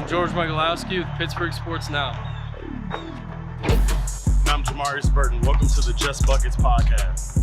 I'm George Michalowski with Pittsburgh Sports Now. And I'm Jamarius Burton. Welcome to the Just Buckets podcast.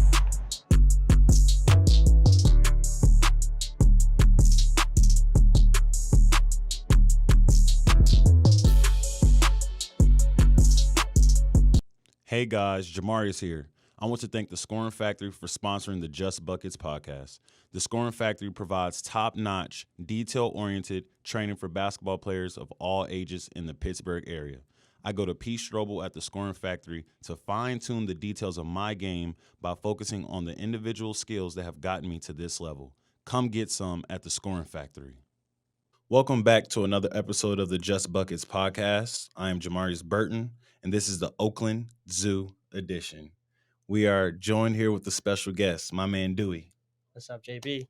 Hey guys, Jamarius here. I want to thank the Scoring Factory for sponsoring the Just Buckets podcast. The Scoring Factory provides top-notch, detail-oriented training for basketball players of all ages in the Pittsburgh area. I go to Pete Strobel at the Scoring Factory to fine-tune the details of my game by focusing on the individual skills that have gotten me to this level. Come get some at the Scoring Factory. Welcome back to another episode of the Just Buckets podcast. I am Jamarius Burton, and this is the Oakland Zoo edition. We are joined here with a special guest, my man Dewey. What's up, JB?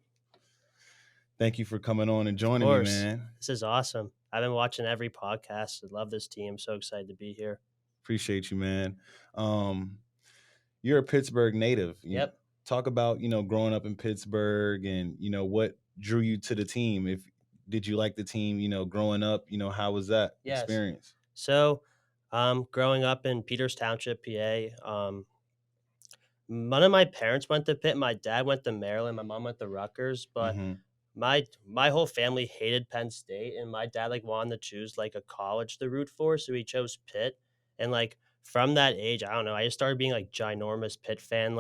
Thank you for coming on and joining me, man. This is awesome. I've been watching every podcast. I love this team. So excited to be here. Appreciate you, man. You're a Pittsburgh native. Yep. Talk about, growing up in Pittsburgh and, what drew you to the team. Did you like the team, growing up? How was that experience? So, growing up in Peters Township, PA, none of my parents went to Pitt. My dad went to Maryland. My mom went to Rutgers. But my whole family hated Penn State, and my dad wanted to choose a college to root for, so he chose Pitt. And from that age, I don't know, I just started being ginormous Pitt fan.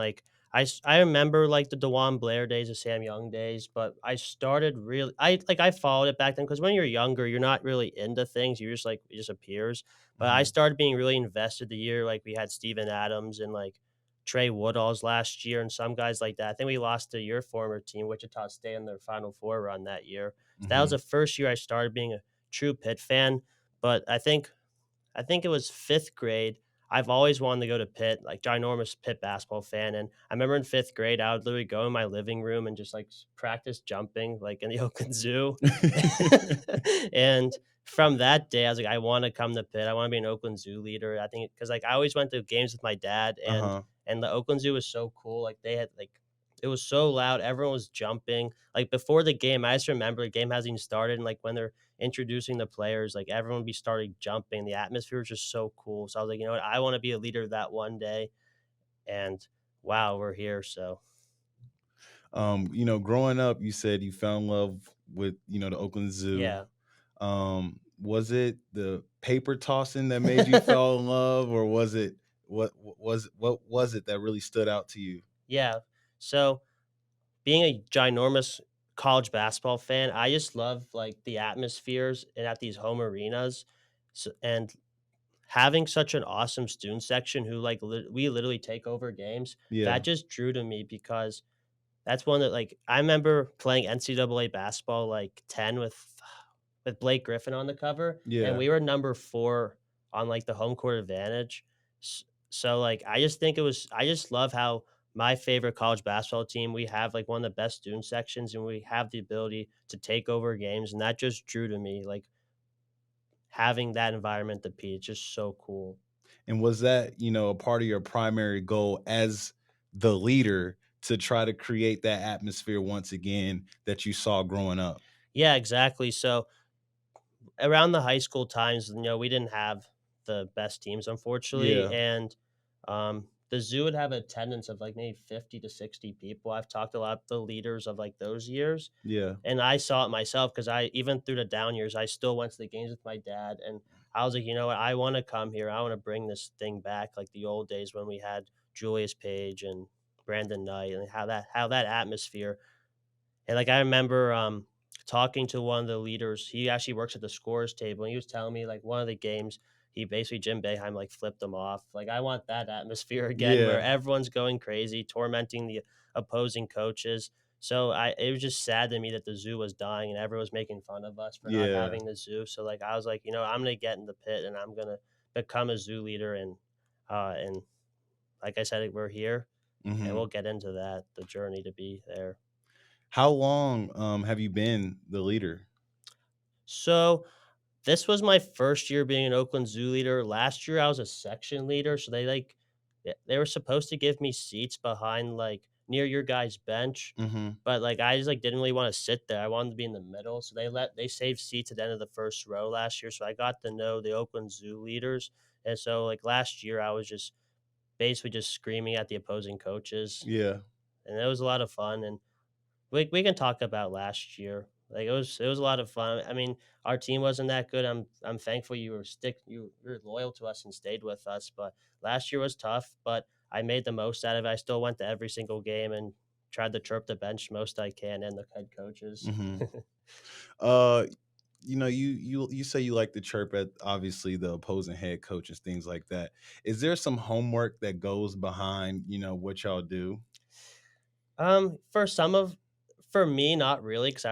I remember the DeJuan Blair days, the Sam Young days, but I started really I followed it back then because when you're younger, you're not really into things. You're just it just appears. But I started being really invested the year we had Steven Adams and Trey Woodall's last year and some guys like that. I think we lost to your former team, Wichita State, in their Final Four run that year. So that was the first year I started being a true Pitt fan. But I think it was fifth grade. I've always wanted to go to Pitt, ginormous Pitt basketball fan. And I remember in fifth grade, I would literally go in my living room and just practice jumping in the Oakland Zoo. And from that day, I was I want to come to Pitt. I want to be an Oakland Zoo leader. I think because I always went to games with my dad, and the Oakland Zoo was so cool. They had it was so loud. Everyone was jumping. Before the game, I just remember the game hasn't even started, and when they're introducing the players, everyone would be starting jumping. The atmosphere was just so cool. So I was you know what, I want to be a leader of that one day. And wow, we're here. So, growing up, you said you fell in love with the Oakland Zoo. Yeah. Was it the paper tossing that made you fall in love, or was it what was it that really stood out to you? Yeah. So being a ginormous college basketball fan, I just love the atmospheres and at these home arenas, and having such an awesome student section who we literally take over games. Yeah. That just drew to me because that's one that I remember playing NCAA basketball 10 with Blake Griffin on the cover. Yeah. And we were number 4 on the home court advantage. So I just think I just love how my favorite college basketball team, we have one of the best student sections, and we have the ability to take over games. And that just drew to me, having that environment to Pete. It's just so cool. And was that, a part of your primary goal as the leader to try to create that atmosphere once again that you saw growing up? Yeah, exactly. So around the high school times, we didn't have the best teams, unfortunately. Yeah. And the Zoo would have attendance of maybe 50 to 60 people. I've talked a lot with the leaders of those years. Yeah. And I saw it myself because even through the down years, I still went to the games with my dad. And I was you know what, I want to come here. I want to bring this thing back the old days when we had Julius Page and Brandon Knight, and how that atmosphere. And I remember talking to one of the leaders. He actually works at the scores table, and he was telling me one of the games, he basically, Jim Boeheim, flipped him off. I want that atmosphere again, where everyone's going crazy, tormenting the opposing coaches. So it was just sad to me that the Zoo was dying and everyone was making fun of us for not having the Zoo. So I was I'm going to get in the Pit and I'm going to become a Zoo leader. And like I said, we're here, and we'll get into that, the journey to be there. How long have you been the leader? So this was my first year being an Oakland Zoo leader. Last year I was a section leader, so they were supposed to give me seats behind near your guy's bench. But like I just like didn't really want to sit there. I wanted to be in the middle. So they saved seats at the end of the first row last year. So I got to know the Oakland Zoo leaders. And so like last year I was just basically just screaming at the opposing coaches. Yeah. And it was a lot of fun. And we can talk about last year. Like it was a lot of fun. I mean, our team wasn't that good. I'm thankful you were loyal to us and stayed with us. But last year was tough. But I made the most out of it. I still went to every single game and tried to chirp the bench most I can and the head coaches. You know, you say you like to chirp at obviously the opposing head coaches, things like that. Is there some homework that goes behind, you know, what y'all do? For me, not really, because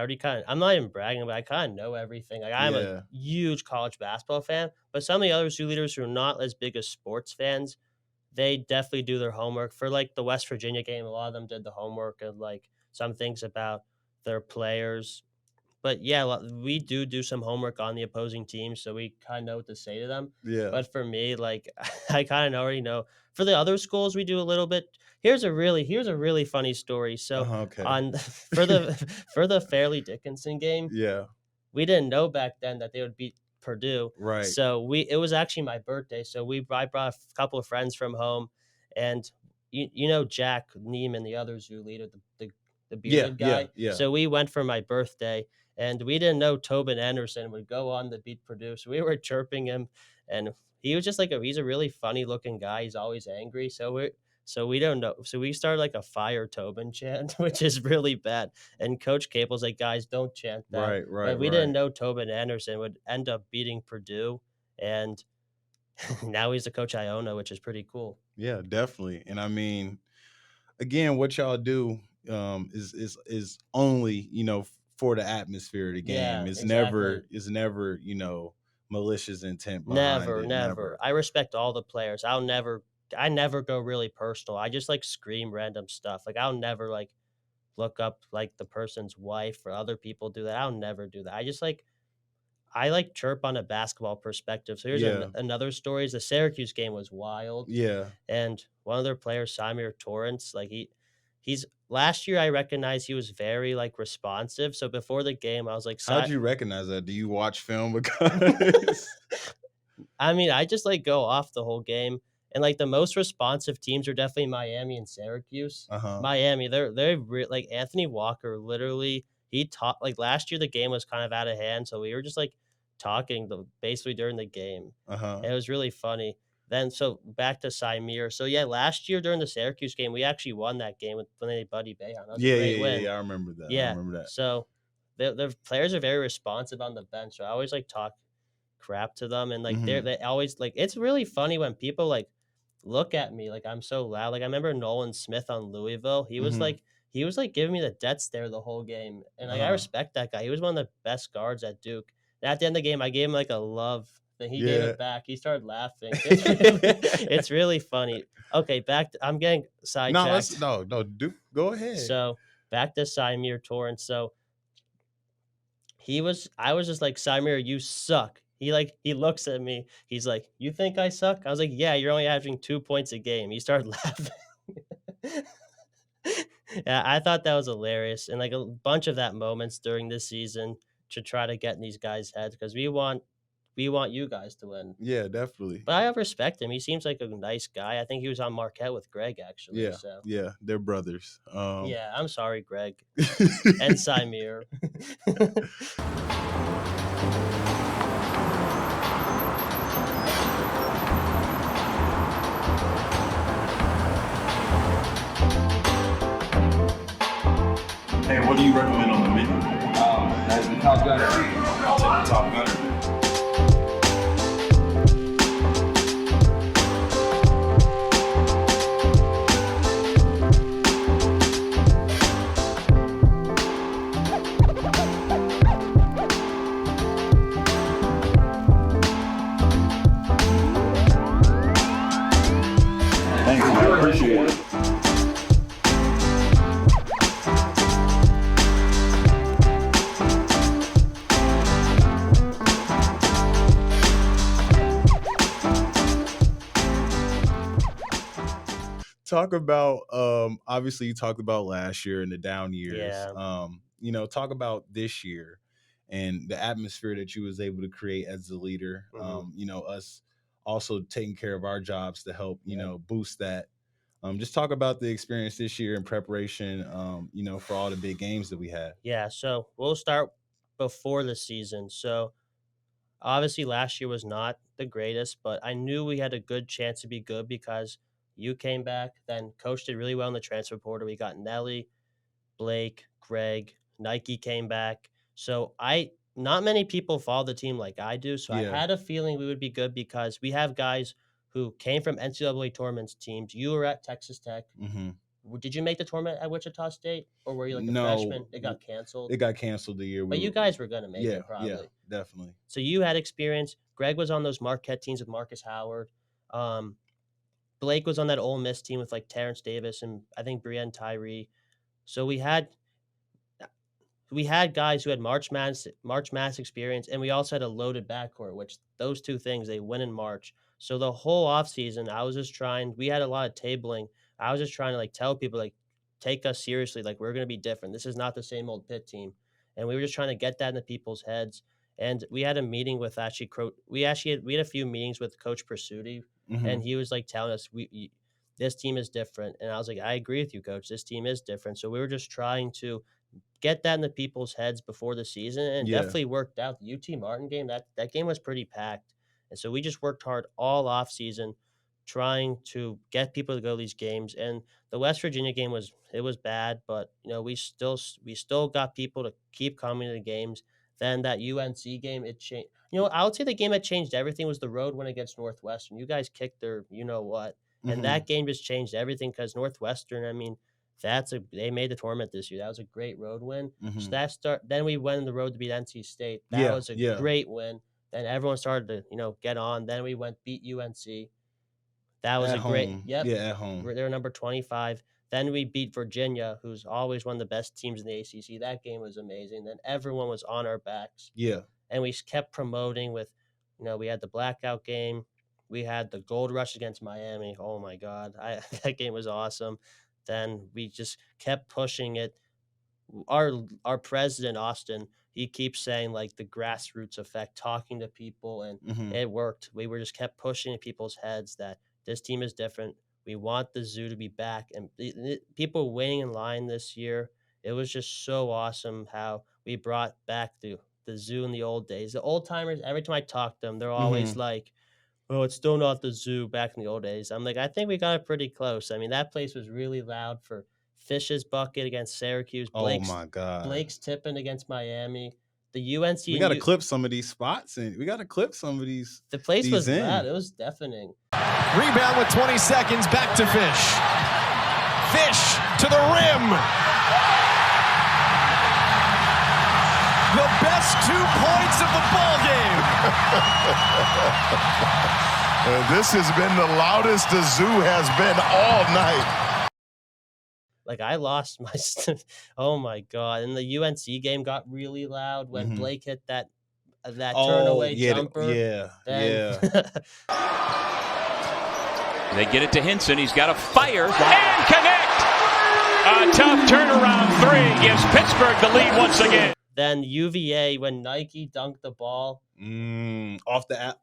I'm not even bragging, but I kind of know everything. Like I'm a huge college basketball fan, but some of the other zoo leaders who are not as big as sports fans, they definitely do their homework. For like the West Virginia game, a lot of them did the homework and like some things about their players. But yeah, we do some homework on the opposing team, so we kind of know what to say to them. Yeah. But for me, like I kind of already know. For the other schools, we do a little bit. Here's a really funny story. So Okay. for the Fairleigh Dickinson game, Yeah. we didn't know back then that they would beat Purdue. Right. So it was actually my birthday. So I brought a couple of friends from home, and you know Jack Neiman, the other zoo leader, the bearded guy. Yeah. So we went for my birthday, and we didn't know Tobin Anderson would go on to beat Purdue. So we were chirping him, and he was just like he's a really funny looking guy. He's always angry. So we don't know. So we started like a fire Tobin chant, which is really bad. And Coach Capel's like, guys, don't chant that. Right. But we didn't know Tobin Anderson would end up beating Purdue, and now he's the coach at Iona, which is pretty cool. Yeah, definitely. And I mean, again, what y'all do is only, you know, for the atmosphere of the game. Yeah, It's exactly. never, you know, malicious intent behind it. Never. I respect all the players. I never go really personal. I just like scream random stuff. Like I'll never like look up like the person's wife or other people do that. I'll never do that. I like chirp on a basketball perspective. So here's another story. The Syracuse game was wild. Yeah. And one of their players, Samir Torrance, like he's last year I recognized he was very like responsive. So before the game, I was like, how'd you recognize that? Do you watch film? Because I mean, I just like go off the whole game. And like the most responsive teams are definitely Miami and Syracuse. Miami, they're like Anthony Walker. Literally, he taught like last year the game was kind of out of hand, so we were just like talking basically during the game. And it was really funny. Then so back to Samir. So yeah, last year during the Syracuse game, we actually won that game when they Buddy Boeheim. That was a great win. Yeah, I remember that. Yeah, I remember that. So the players are very responsive on the bench. So I always like talk crap to them, and like they always like it's really funny when people like look at me like I'm so loud. Like I remember Nolan Smith on Louisville. He was like giving me the death stare the whole game. And like I respect that guy. He was one of the best guards at Duke. And at the end of the game, I gave him like a love thing. He gave it back. He started laughing. It's really funny. Okay, I'm getting sidetracked. No, Duke, go ahead. So back to Samir Torrance. So I was just like, Samir, you suck. He looks at me. He's like, you think I suck? I was like, yeah, you're only averaging 2 points a game. He started laughing. Yeah, I thought that was hilarious. And like a bunch of that moments during this season to try to get in these guys' heads because we want you guys to win. Yeah, definitely. But I respect him. He seems like a nice guy. I think he was on Marquette with Greg, actually. Yeah, so. Yeah, they're brothers. Yeah, I'm sorry, Greg. And Samir. Hey, what do you recommend on the menu? As the top gunner. I'll take the top gunner. Thanks, man. Appreciate it. talk about obviously you talked about last year and the down years. Yeah. Talk about this year and the atmosphere that you was able to create as the leader. Us also taking care of our jobs to help, boost that. Just talk about the experience this year in preparation, for all the big games that we had. Yeah, so we'll start before the season. So obviously last year was not the greatest, but I knew we had a good chance to be good because you came back. Then coach did really well in the transfer portal. We got Nelly, Blake, Greg, Nike came back. So not many people follow the team like I do. So I Yeah. had a feeling we would be good because we have guys who came from NCAA tournaments teams. You were at Texas Tech. Mm-hmm. Did you make the tournament at Wichita State, or were you like a No, freshman? It got canceled. It got canceled the year. But you guys were gonna make it probably. Yeah, definitely. So you had experience. Greg was on those Marquette teams with Marcus Howard. Blake was on that Ole Miss team with like Terrence Davis and I think Brienne Tyree. So we had guys who had March Madness experience, and we also had a loaded backcourt, which those two things they win in March. So the whole offseason, we had a lot of tabling. I was just trying to like tell people like take us seriously, like we're gonna be different. This is not the same old Pitt team. And we were just trying to get that into people's heads. And we had a meeting with we had a few meetings with Coach Pursuti, Mm-hmm. and he was like telling us this team is different. And I was like, I agree with you, Coach. This team is different. So we were just trying to get that into people's heads before the season, and definitely worked out. The UT Martin game, that game was pretty packed. And so we just worked hard all off season trying to get people to go to these games. And the West Virginia game was bad, but we still got people to keep coming to the games. Then that UNC game, it changed. I would say the game that changed everything was the road win against Northwestern. You guys kicked their what. And that game just changed everything because Northwestern, I mean, they made the tournament this year. That was a great road win. So then we went on the road to beat NC State. That was a great win. Then everyone started to, get on. Then we beat UNC. That was great. Yep. Yeah, at home. They were number 25. Then we beat Virginia, who's always one of the best teams in the ACC. That game was amazing. Then everyone was on our backs. Yeah. And we kept promoting with, we had the blackout game. We had the gold rush against Miami. Oh my God. That game was awesome. Then we just kept pushing it. Our president, Austin, he keeps saying like the grassroots effect, talking to people, and it worked. We just kept pushing in people's heads that this team is different. We want the Zoo to be back, and people waiting in line this year. It was just so awesome how we brought back the Zoo in the old days. The old timers, every time I talk to them, they're always like, oh, it's still not the Zoo back in the old days. I'm like, I think we got it pretty close. I mean, that place was really loud for Fish's bucket against Syracuse. Oh my God. Blake's tipping against Miami. The UNC. We got to clip some of these spots, and we got to clip some of these. The place was loud. It was deafening. Rebound with 20 seconds. Back to Fish. Fish to the rim. The best 2 points of the ball game. This has been the loudest the Zoo has been all night. Like I lost my oh my God. And the UNC game got really loud when Blake hit that turnaway jumper. They get it to Hinson. He's got to fire and connect. A tough turnaround three gives Pittsburgh the lead once again. Then UVA, when Nike dunked the ball. Off the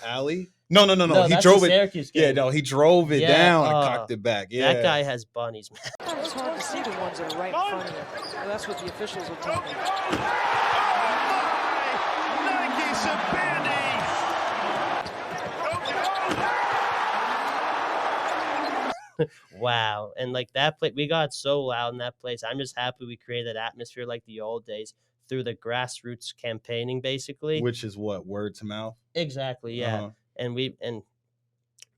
alley? No. He drove it. Game. Yeah, no, he drove it down and cocked it back. Yeah. That guy has bunnies, man. It's hard to see the ones that are right in front of you. Well, that's what the officials will tell me. Nike Sabandi. Wow. And like that place, we got so loud in that place. I'm just happy we created that atmosphere like the old days through the grassroots campaigning, basically. Which is what? Word to mouth? Exactly, yeah. And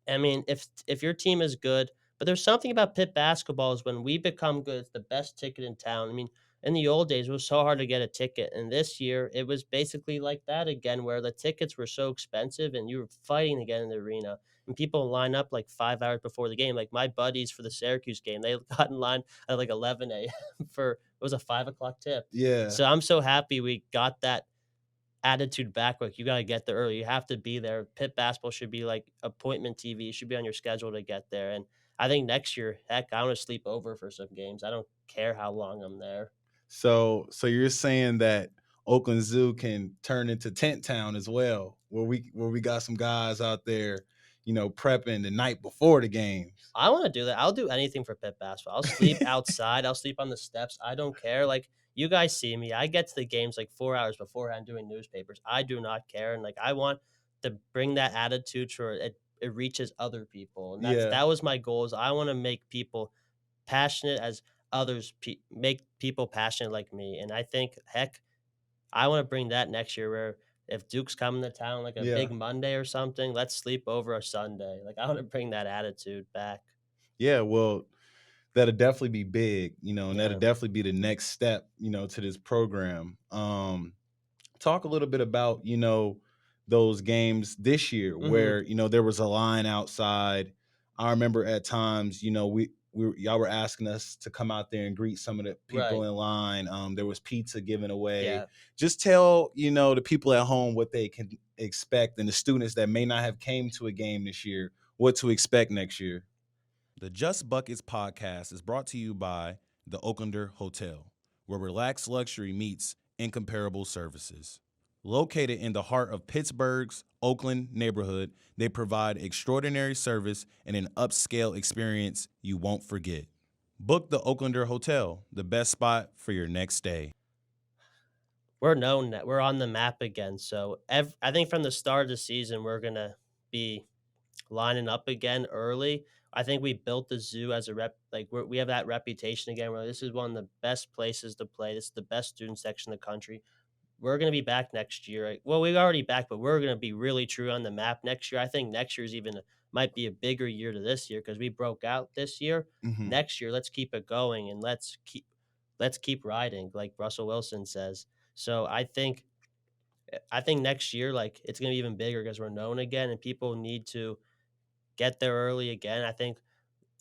I mean, if your team is good, but there's something about Pitt basketball is when we become good, it's the best ticket in town. I mean, in the old days, it was so hard to get a ticket. And this year, it was basically like that again, where the tickets were so expensive and you were fighting to get in the arena. And people line up like 5 hours before the game. Like my buddies for the Syracuse game, they got in line at like 11 a.m. for, it was a 5 o'clock tip. Yeah. So I'm so happy we got that attitude back. Like you got to get there early. You have to be there. Pitt basketball should be like appointment TV. You should be on your schedule to get there. And I think next year, heck, I want to sleep over for some games. I don't care how long I'm there. So you're saying that Oakland Zoo can turn into Tent Town as well, where we got some guys out there, prepping the night before the games. I want to do that. I'll do anything for Pitt basketball. I'll sleep outside. I'll sleep on the steps. I don't care. Like, you guys see me. I get to the games like 4 hours beforehand doing newspapers. I do not care. And like, I want to bring that attitude to where it reaches other people. And that was my goal. Is I want to make people passionate as others make people passionate like me. And I think, heck, I want to bring that next year where if Duke's coming to town like a big Monday or something, let's sleep over a Sunday. Like, I want to bring that attitude back. Yeah, well, that'll definitely be big, and that'll definitely be the next step, to this program. Talk a little bit about, those games this year where, there was a line outside. I remember at times, y'all were asking us to come out there and greet some of the people in line. There was pizza given away. Yeah. Just tell, the people at home what they can expect, and the students that may not have came to a game this year, what to expect next year. The Just Buckets podcast is brought to you by the Oaklander Hotel, where relaxed luxury meets incomparable services. Located in the heart of Pittsburgh's Oakland neighborhood, they provide extraordinary service and an upscale experience you won't forget. Book the Oaklander Hotel, the best spot for your next stay. We're known that we're on the map again. So I think from the start of the season, we're going to be lining up again early. I think we built the zoo as a we have that reputation again where this is one of the best places to play. This is the best student section in the country. We're going to be back next year. Well, we're already back, but we're going to be really true on the map next year. I think next year's might be a bigger year to this year because we broke out this year. Mm-hmm. Next year, let's keep it going and let's keep riding, like Russell Wilson says. So I think next year, like, it's going to be even bigger because we're known again and people need to get there early again. I think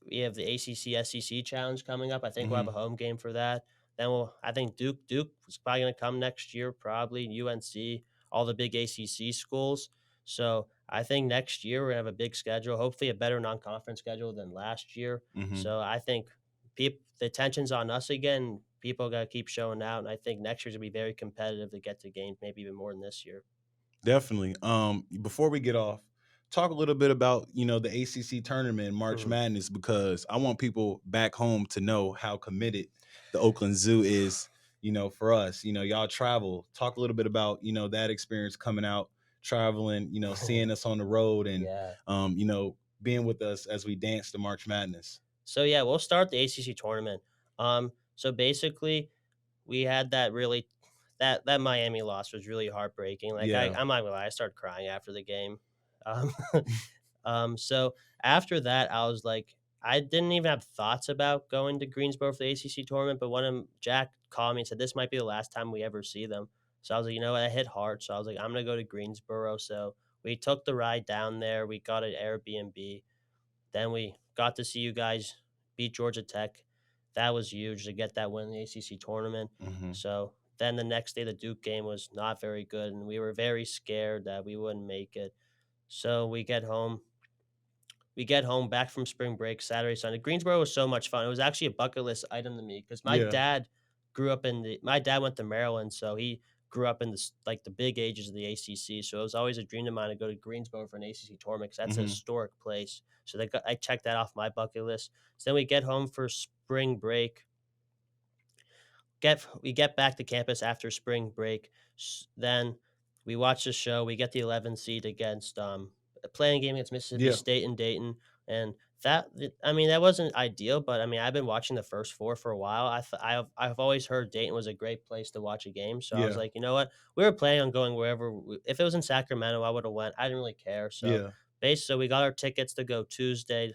we have the ACC SEC challenge coming up. I think we'll have a home game for that. Then I think Duke is probably going to come next year, probably UNC, all the big ACC schools. So I think next year we're going to have a big schedule, hopefully a better non-conference schedule than last year. Mm-hmm. So I think the attention's on us again. People got to keep showing out. And I think next year's going to be very competitive to get to games, maybe even more than this year. Definitely. Before we get off, talk a little bit about, the ACC tournament, March Madness, because I want people back home to know how committed the Oakland Zoo is, for us. Y'all travel. Talk a little bit about, that experience coming out, traveling, seeing us on the road and, being with us as we dance to March Madness. So, yeah, we'll start the ACC tournament. So basically, we had that Miami loss was really heartbreaking. Like, I'm not gonna lie, I started crying after the game. So after that, I was like, I didn't even have thoughts about going to Greensboro for the ACC tournament, but Jack called me and said, this might be the last time we ever see them. So I was like, I hit hard. So I was like, I'm going to go to Greensboro. So we took the ride down there. We got an Airbnb. Then we got to see you guys beat Georgia Tech. That was huge to get that win in the ACC tournament. Mm-hmm. So then the next day, the Duke game was not very good, and we were very scared that we wouldn't make it. So we get home. Back from spring break Saturday, Sunday. Greensboro was so much fun. It was actually a bucket list item to me because my dad went to Maryland, so he grew up in the big ages of the ACC. So it was always a dream of mine to go to Greensboro for an ACC tournament because that's a historic place. So I checked that off my bucket list. So then we get home for spring break. We get back to campus after spring break. Then we watch the show. We get the 11 seed against a playing game against Mississippi State and Dayton, and that wasn't ideal. But I've been watching the first four for a while. I've always heard Dayton was a great place to watch a game. So I was like, you know what? We were planning on going wherever. If it was in Sacramento, I would have went. I didn't really care. So so we got our tickets to go Tuesday.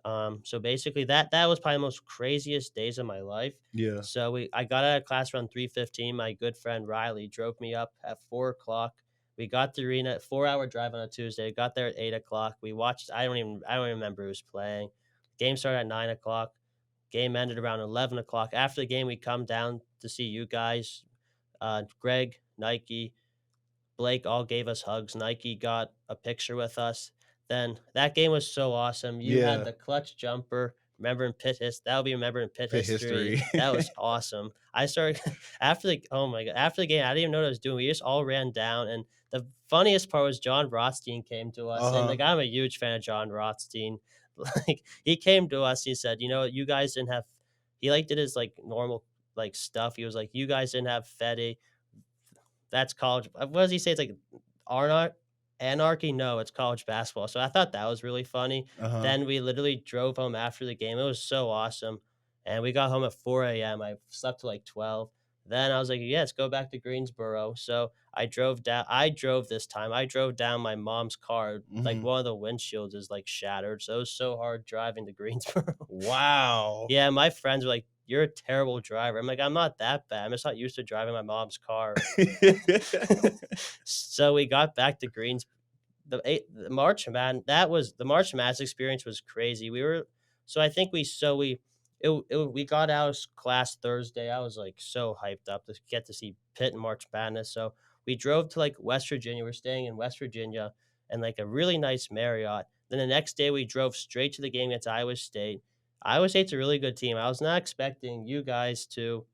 So basically that was probably the most craziest days of my life. Yeah. So I got out of class around 3:15. My good friend Riley drove me up at 4:00. We got the arena, 4-hour drive on a Tuesday. Got there at 8:00. We watched. I don't even remember who was playing. Game started at 9:00. Game ended around 11:00. After the game, we come down to see you guys. Greg, Nike, Blake all gave us hugs. Nike got a picture with us. Then that game was so awesome. You Yeah. had the clutch jumper. Remember in that'll be remembered in Pitt Pitt history. history. That was awesome. I started after the oh my god after the game. I didn't even know what I was doing. We just all ran down, and the funniest part was John Rothstein came to us, and like I'm a huge fan of John Rothstein. Like he came to us, he said, you guys didn't have. He like did his like normal like stuff. He was like, you guys didn't have Fetty. That's college. What does he say? It's like anarchy. No, it's college basketball. So I thought that was really funny. Then we literally drove home after the game. It was so awesome. And we got home at 4 a.m. I slept till like 12. Then I was like, yes, go back to Greensboro. So I drove down. I drove this time. I drove down my mom's car. Like one of the windshields is like shattered. So it was so hard driving to Greensboro. Wow. Yeah, my friends were like, you're a terrible driver. I'm like, I'm not that bad. I'm just not used to driving my mom's car. So we got back to Greens. The March Madness experience was crazy. I think we got out of class Thursday. I was like so hyped up to get to see Pitt and March Madness. So we drove to like West Virginia. We're staying in West Virginia and like a really nice Marriott. Then the next day we drove straight to the game against Iowa State. Iowa State's a really good team. I was not expecting you guys to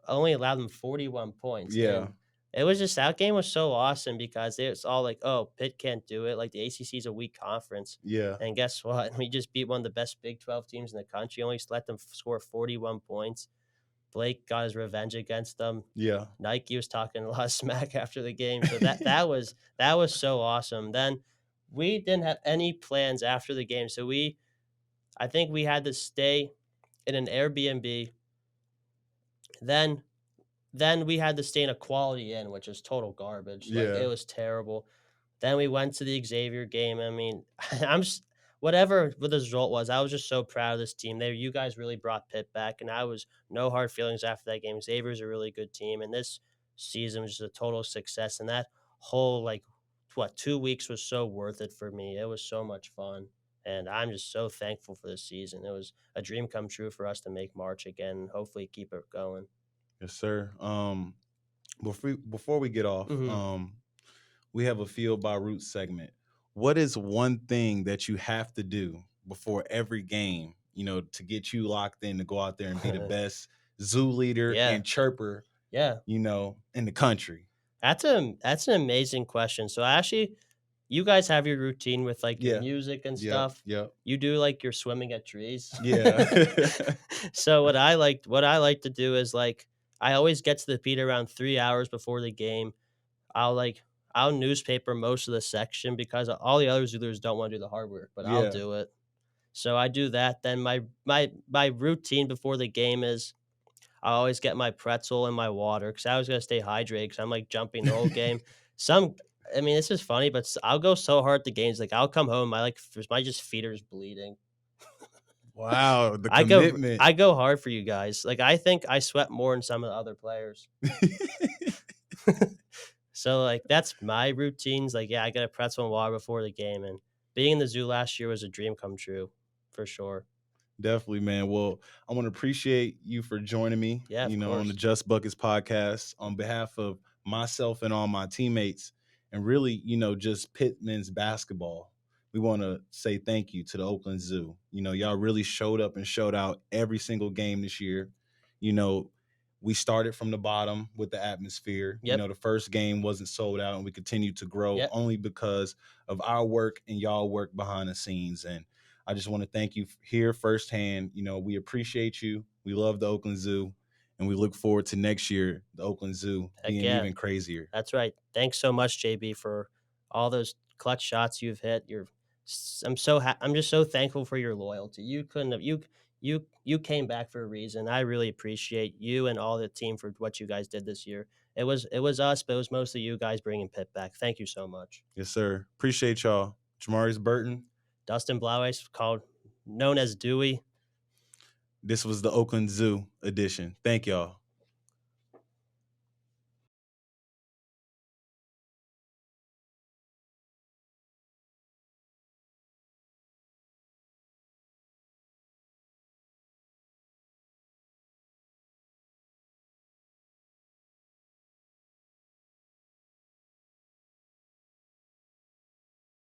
only allow them 41 points. Yeah. And it was just that game was so awesome because it's all like, oh, Pitt can't do it. Like the ACC is a weak conference. Yeah. And guess what? We just beat one of the best Big 12 teams in the country. Only let them score 41 points. Blake got his revenge against them. Yeah. Nike was talking a lot of smack after the game. So that was so awesome. Then we didn't have any plans after the game. So I think we had to stay in an Airbnb. Then we had to stay in a Quality Inn, which is total garbage. Like Yeah. it was terrible. Then we went to the Xavier game. I mean, whatever the result was, I was just so proud of this team. You guys really brought Pitt back, and I was no hard feelings after that game. Xavier's a really good team, and this season was just a total success. And that whole 2 weeks was so worth it for me. It was so much fun. And I'm just so thankful for this season. It was a dream come true for us to make March again and hopefully keep it going. Yes, sir. Before we get off, we have a Field by Root segment. What is one thing that you have to do before every game, to get you locked in to go out there and be the best zoo leader and chirper, in the country? That's an amazing question. So you guys have your routine with your music and stuff. Yeah. You do your swimming at trees. Yeah. So what I like to do is I always get to the Pitt around 3 hours before the game. I'll newspaper most of the section because all the other Zoolers don't want to do the hard work, but I'll do it. So I do that. Then my routine before the game is I always get my pretzel and my water because I was gonna stay hydrated because I'm jumping the whole game. This is funny, but I'll go so hard at the games. I'll come home, my feet are just bleeding. Wow, the commitment. I go hard for you guys. I think I sweat more than some of the other players. So that's my routines. I get a pretzel and water before the game, and being in the zoo last year was a dream come true, for sure. Definitely, man. Well, I want to appreciate you for joining me. Yeah, on the Just Buckets podcast on behalf of myself and all my teammates, and really, just Pitt men's basketball. We want to say thank you to the Oakland Zoo. Y'all really showed up and showed out every single game this year. We started from the bottom with the atmosphere. Yep. The first game wasn't sold out, and we continued to grow only because of our work and y'all work behind the scenes. And I just want to thank you here firsthand. We appreciate you. We love the Oakland Zoo, and we look forward to next year, the Oakland Zoo being even crazier. That's right. Thanks so much, JB, for all those clutch shots you've hit. I'm just so thankful for your loyalty. You couldn't have you came back for a reason. I really appreciate you and all the team for what you guys did this year. It was us, but it was mostly you guys bringing Pitt back. Thank you so much. Yes, sir. Appreciate y'all. Jamarius Burton. Dustin Blaueis, known as Dewey. This was the Oakland Zoo edition. Thank y'all.